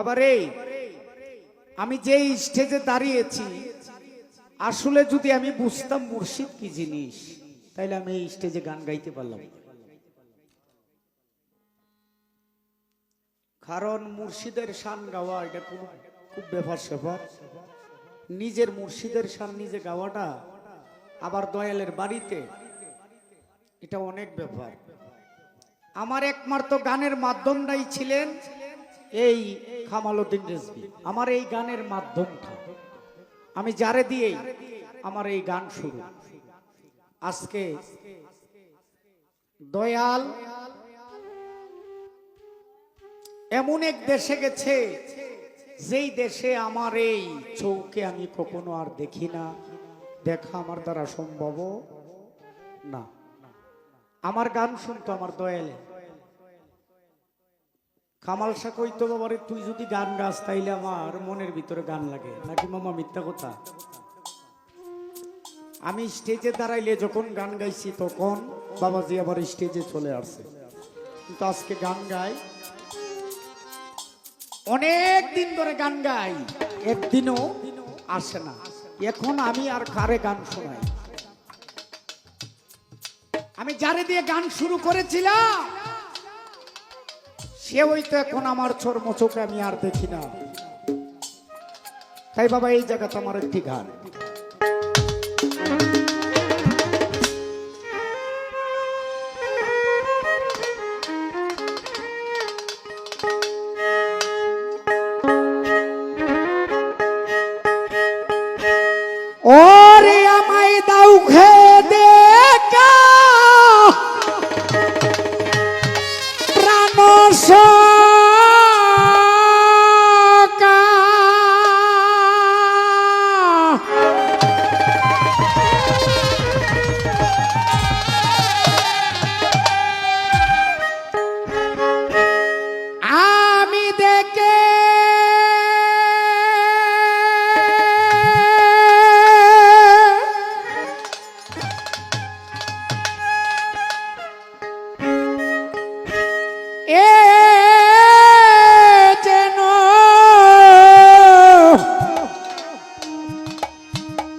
বাবারে আমি যে স্টেজে দাঁড়িয়েছি আসলে যদি আমি বুঝতাম মুর্শিদ কি জিনিস তাইলে আমি এই স্টেজে গান গাইতে পারলাম। কারণ মুর্শিদের শান গাওয়া এটা খুব ব্যাপার স্যাপার। নিজের মুর্শিদের শান নিজে গাওয়াটা আবার দয়ালের বাড়িতে এটা অনেক ব্যাপার। আমার একমাত্র গানের মাধ্যমটাই ছিলেন এই কামালউদ্দিন রিজভী। আমার এই গানের মাধ্যমটা আমি যারে দিয়েই আমার এই গান শুরু। আজকে দয়াল এমন এক দেশে গেছে যেই দেশে আমার এই চৌকে আমি কখনো আর দেখি না, দেখা আমার দ্বারা সম্ভব না। আমার গান শুনতো আমার দয়ালে। কামাল শাহ কইতো বাবারে তুই যদি গান গাস তাইলে আমার মনের ভিতরে গান লাগে নাকি মামা মিথ্যা কথা। আমি স্টেজে দাঁড়াইলে যখন গান গাইছি তখন বাবাজি আবার স্টেজে চলে আসছে। কিন্তু আজকে গান গাই অনেক দিন ধরে গান গাই, একদিনও আসে না। এখন আমি আর কারে গান শোনাই? আমি যারে দিয়ে গান শুরু করেছিলাম সে হয়তো এখন আমার চর্ম চোখে আমি আর দেখি না। তাই বাবা এই জায়গাতে আমার একটি গান। ওরে আমায় দাও খেদে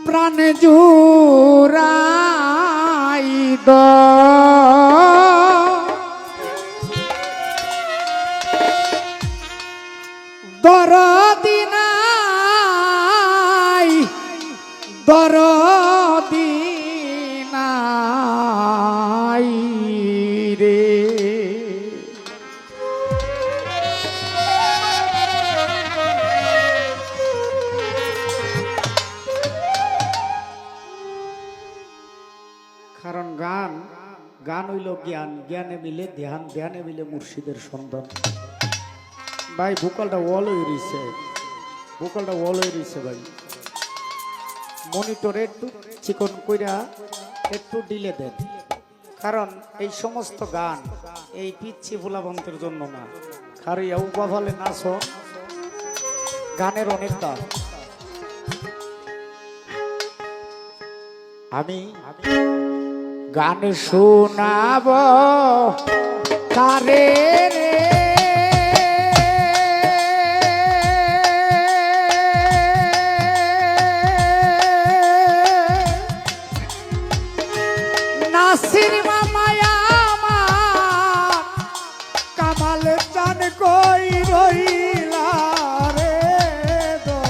প্রাণ জুড়াই দরদি নাই দরদি নাই রে। কারণ গান গান হইল জ্ঞান, জ্ঞানে মিলে ধ্যান, ধ্যানে মিলে মুর্শিদের সন্ধান। ভাই ভোকালটা ওয়াল হয়ে রয়েছে, ভোকালটা ওয়াল হয়ে রয়েছে ভাই। মনিটরে একটু চিকন কইরা একটু ডিলে দেন। কারণ এই সমস্ত গান এই পিচ্ছি ভোলাবন্তের জন্য না, খারিয়া উবা ফলে নাচ গানের অনেক দাম। আমি গান শোনাব কারে রে, নাসির মামায়া আমার কামাল চান কই রইলা রে দো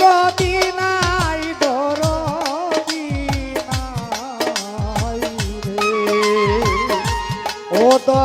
রদিনাই দরদিনাই রে ও দা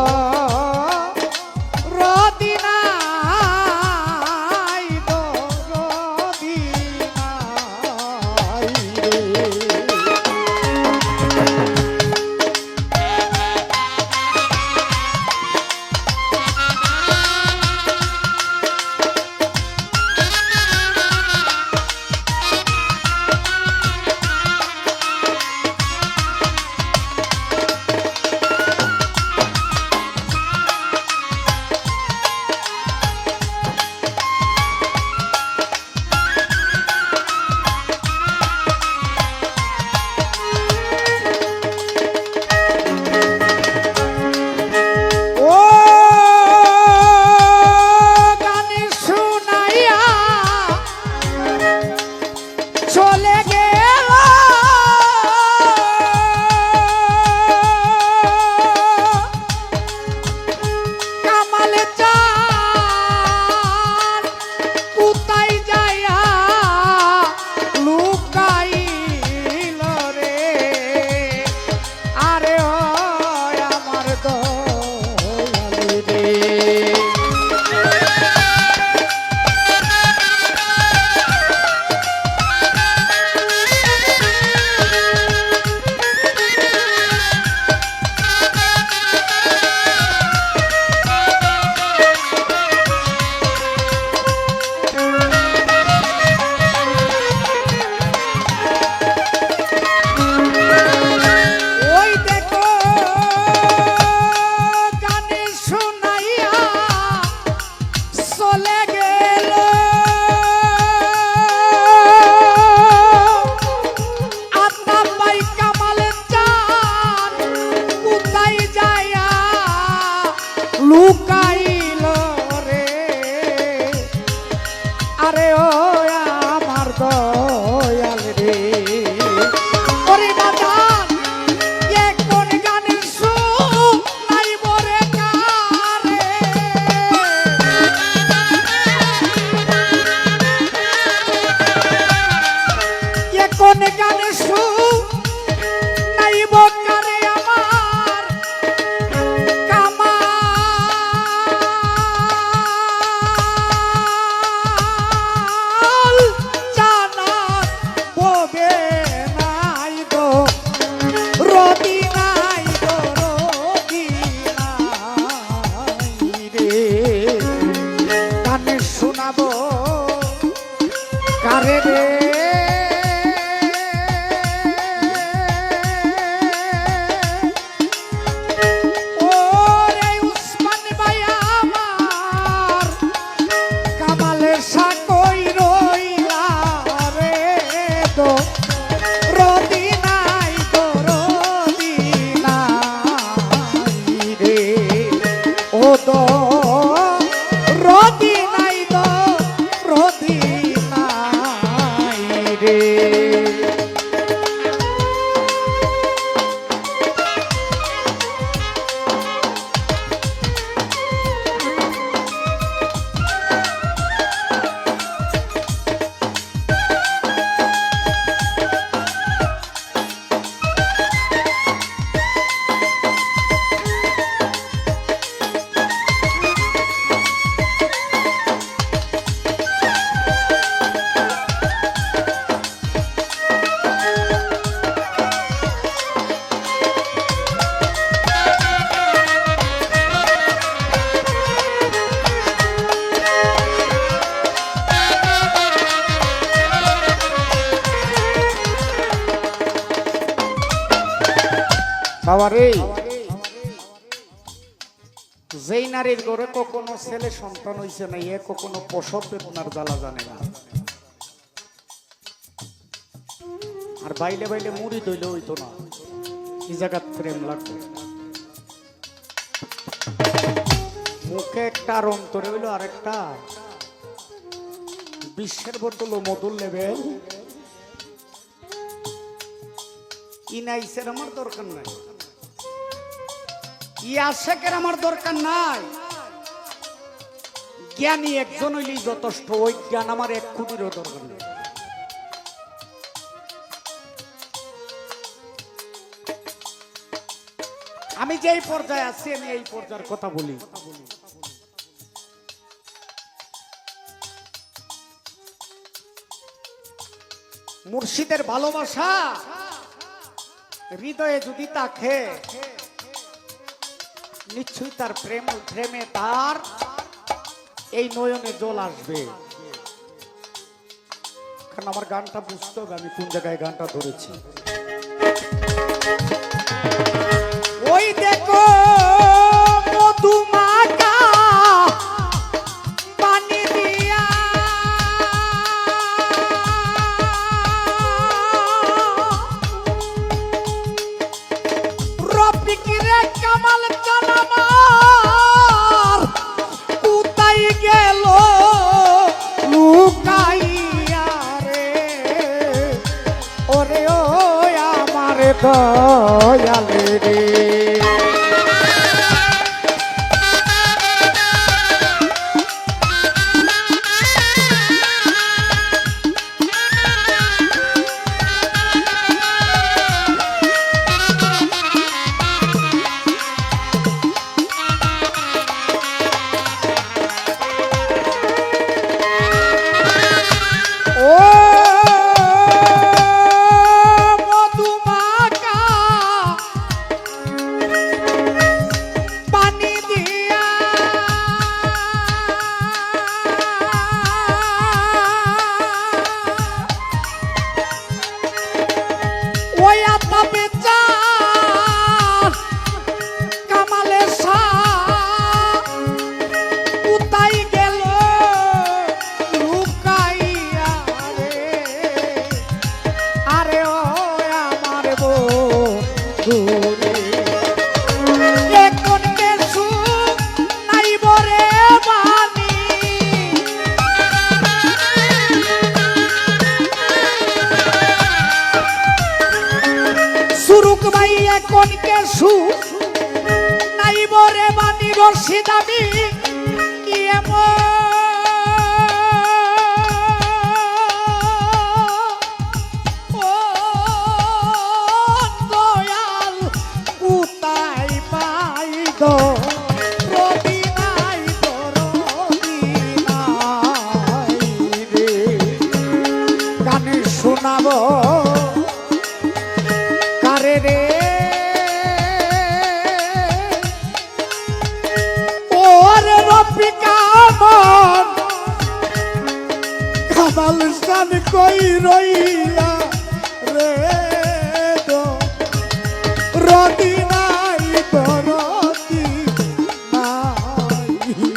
কোন গানে সুর নাইব কারে আমার কামাল জানা ববে নাই গো রবি নাই গো রবি নাই রে গানে শোনাবো কারে রে বাবারে যেই নারীর ঘরে কখনো ছেলে সন্তান হইছে না এ কখনো প্রসব বেদনার জ্বালা জানে না আর বাইলে বাইলে মুড়ি দইলে হইতো না এই জায়গার প্রেম লাগতো মুখে একটা আর অন্তরে হইলো আরেকটা বিশ্বের বোতল মধুর লেভেল ইনাইসের আমার দরকার নাই ইয়াশেকের আমার দরকার নাই জ্ঞানী একজন হইলেই যথেষ্ট ওই জ্ঞান আমার এক কোটিরও দরকার নেই আমি যেই পর্যায়ে আছি আমি এই পর্যায়ের কথা বলি মুর্শিদের ভালোবাসা হৃদয়ে যদি থাকে নিশ্চয়ই তার প্রেমে তার এই নয়নে জল আসবে কারণ আমার গানটা বুঝতে হবে আমি কোন জায়গায় গানটা ধরেছি ওই দেখো মধুমাকা পানি দিয়া রফিকিরে কামাল কালামার কোথায় গেল লুকাইয়া রে ওরে ও আমার দয়ালে রে কোনকে সু নাইব রে বানি রশিদামি ও শোনাবো কারে রে ওরে রফিকা মন কামাল শান কই রইলা রে দো রদি নাই বরদি নাই রে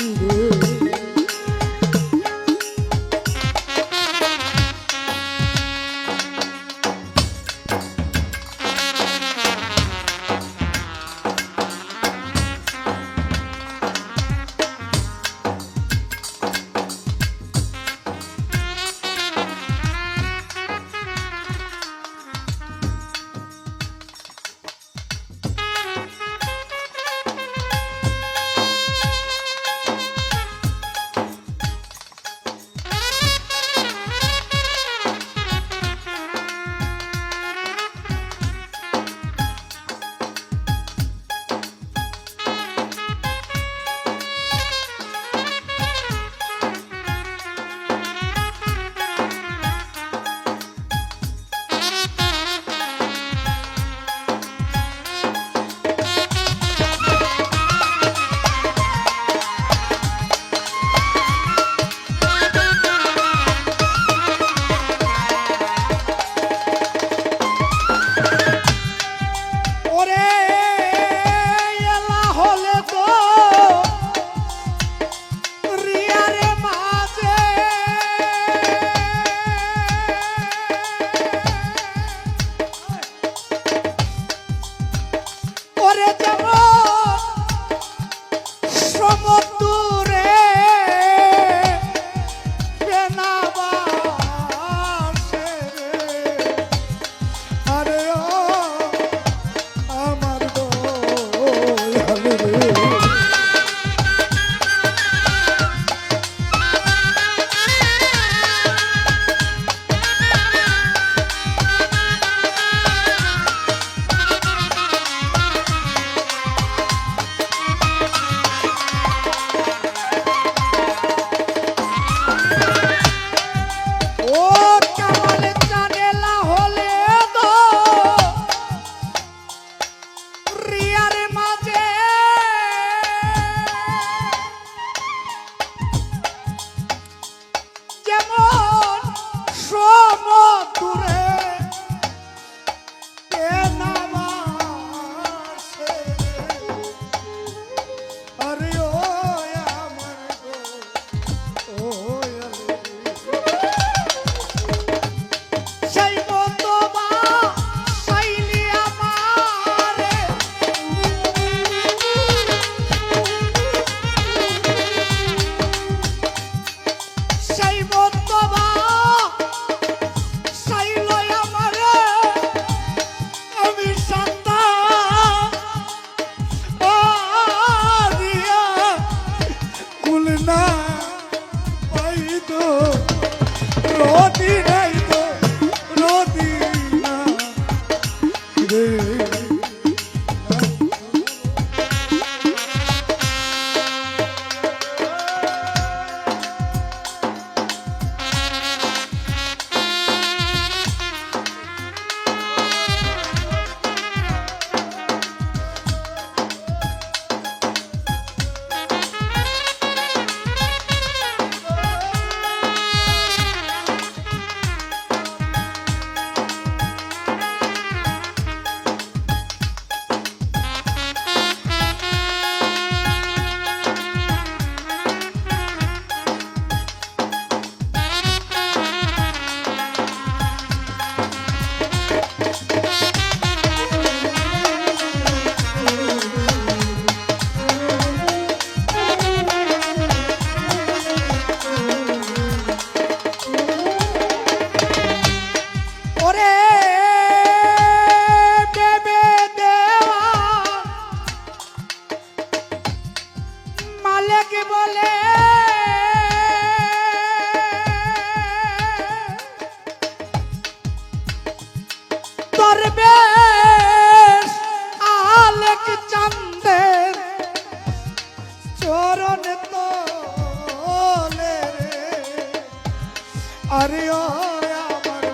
আরে ও আমার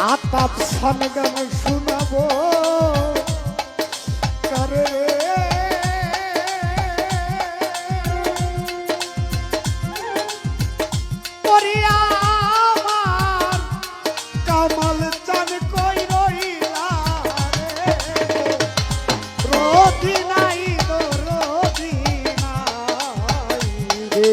আতাপ সান গান শোনাবো কারে আমার কামাল চান কই রইলা রে রোদি নাই গো রোদি নাই রে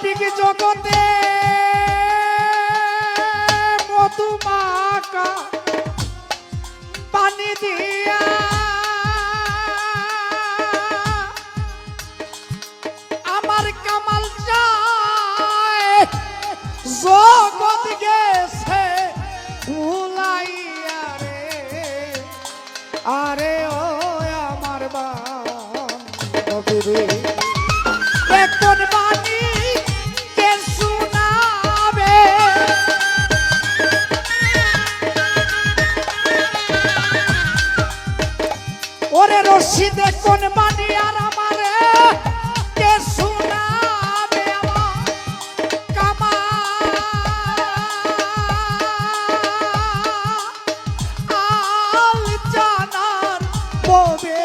অলৌকিক জগতে মধুমাকা পানি দিয়া আমার কামাল চায় জগৎ গেছে ভুলাইয়া রে আরে ও আমার বান্ধবী রে কোন বাণী কে শোনাবে ওরে রশিদে কোন বাণী আর আমারে কে শোনাবে আমার কামাল জানার ববে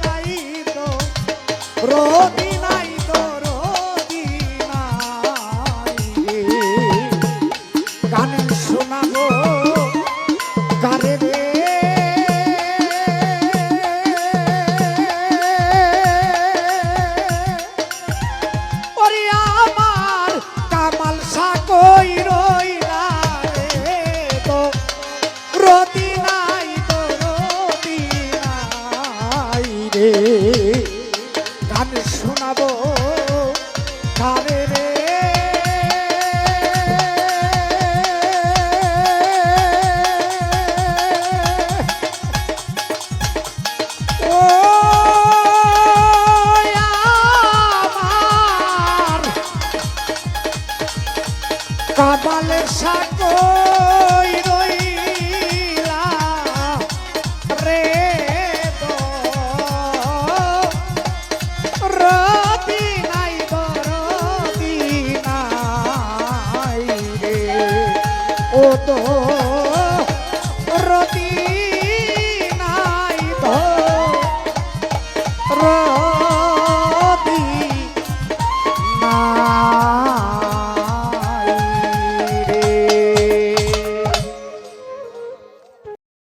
নাই তো রোদি নাই তো রোদি নাই গানে শোনাবো গানে রে ওরে আমার কামাল সাকই রইলা রে তো রোদি নাই তো রোদি নাই রে গান শোনাবো কারে রে ও আমার কামালের সাকই রইলা রে রতি নাই বরতি নাই রে ও তো রতি নাই